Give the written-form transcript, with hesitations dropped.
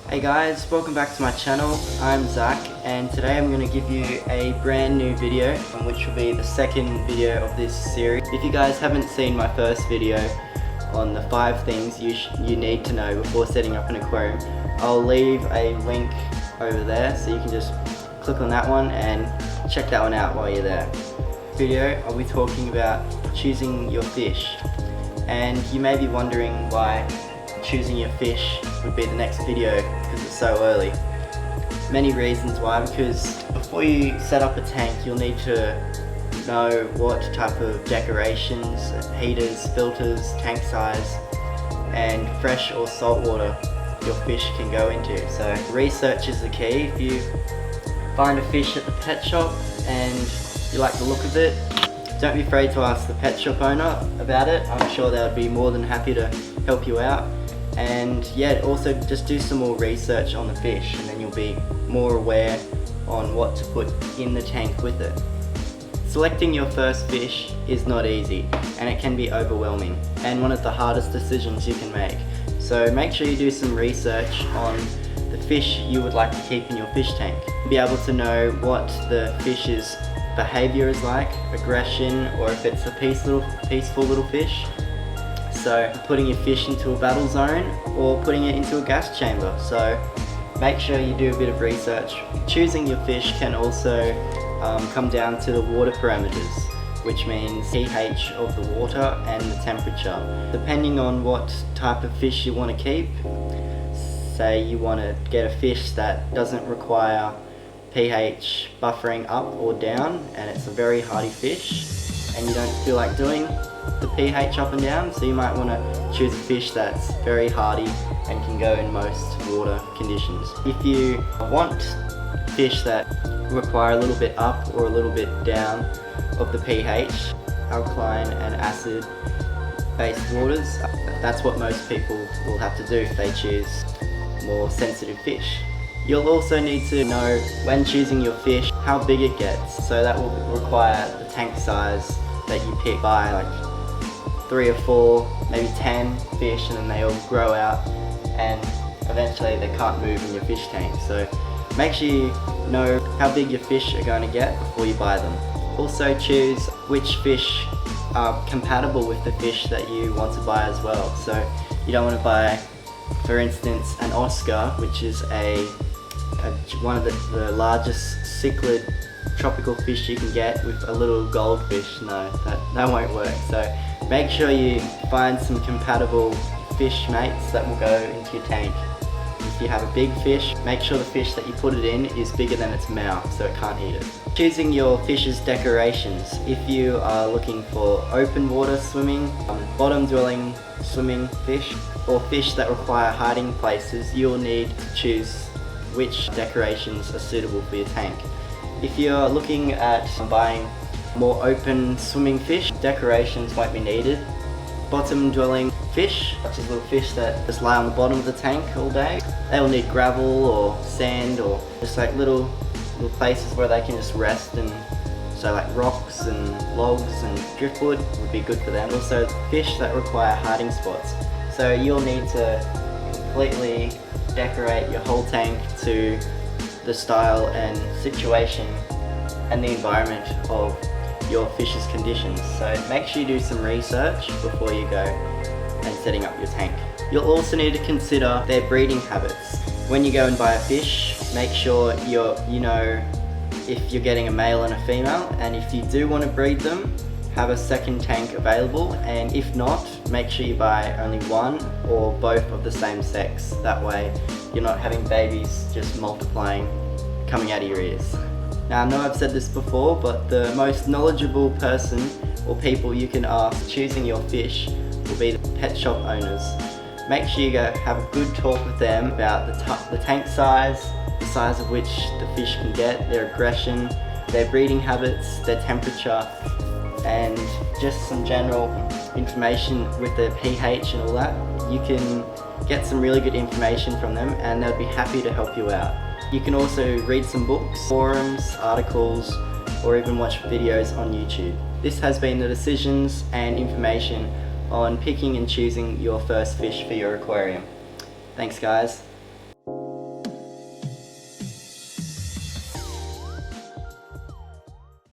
Hey guys, welcome back to my channel. I'm Zach and today I'm going to give you a brand new video, which will be the second video of this series. If you guys haven't seen my first video on the 5 things you need to know before setting up an aquarium, I'll leave a link over there so you can just click on that one and check that one out while you're there. This video I'll be talking about choosing your fish, and you may be wondering why choosing your fish would be the next video because it's so early. Many reasons why, because before you set up a tank you'll need to know what type of decorations, heaters, filters, tank size and fresh or salt water your fish can go into. So research is the key. If you find a fish at the pet shop and you like the look of it, don't be afraid to ask the pet shop owner about it. I'm sure they would be more than happy to help you out. And yeah, also just do some more research on the fish and then you'll be more aware on what to put in the tank with it. Selecting your first fish is not easy and it can be overwhelming and one of the hardest decisions you can make. So make sure you do some research on the fish you would like to keep in your fish tank. Be able to know what the fish's behavior is like, aggression, or if it's a peaceful little fish. So putting your fish into a battle zone or putting it into a gas chamber. So make sure you do a bit of research. Choosing your fish can also come down to the water parameters, which means pH of the water and the temperature. Depending on what type of fish you want to keep, say you want to get a fish that doesn't require pH buffering up or down and it's a very hardy fish and you don't feel like doing the pH up and down, so you might want to choose a fish that's very hardy and can go in most water conditions. If you want fish that require a little bit up or a little bit down of the pH, alkaline and acid based waters, that's what most people will have to do if they choose more sensitive fish. You'll also need to know, when choosing your fish, how big it gets. So that will require the tank size that you pick. By like 3 or 4, maybe 10 fish, and then they all grow out and eventually they can't move in your fish tank. So make sure you know how big your fish are going to get before you buy them. Also choose which fish are compatible with the fish that you want to buy as well. So you don't want to buy, for instance, an Oscar, which is one of the largest cichlid tropical fish you can get, with a little goldfish. No, that won't work. So make sure you find some compatible fish mates that will go into your tank. If you have a big fish, make sure the fish that you put it in is bigger than its mouth so it can't eat it. Choosing your fish's decorations. If you are looking for open water swimming, bottom dwelling swimming fish, or fish that require hiding places, you'll need to choose which decorations are suitable for your tank. If you're looking at buying more open swimming fish, decorations won't be needed. Bottom dwelling fish, such as little fish that just lie on the bottom of the tank all day, they'll need gravel or sand or just like little places where they can just rest, and so like rocks and logs and driftwood would be good for them. Also fish that require hiding spots. So you'll need to completely decorate your whole tank to the style and situation and the environment of your fish's conditions. So make sure you do some research before you go and setting up your tank. You'll also need to consider their breeding habits. When you go and buy a fish, make sure you know if you're getting a male and a female, and if you do want to breed them, have a second tank available, and if not, make sure you buy only one or both of the same sex. That way you're not having babies just multiplying coming out of your ears. Now I know I've said this before, but the most knowledgeable person or people you can ask choosing your fish will be the pet shop owners. Make sure you go have a good talk with them about the tank size, the size of which the fish can get, their aggression, their breeding habits, their temperature, and just some general information with their pH and all that. You can get some really good information from them and they'll be happy to help you out. You can also read some books, forums, articles, or even watch videos on YouTube. This has been the decisions and information on picking and choosing your first fish for your aquarium. Thanks guys.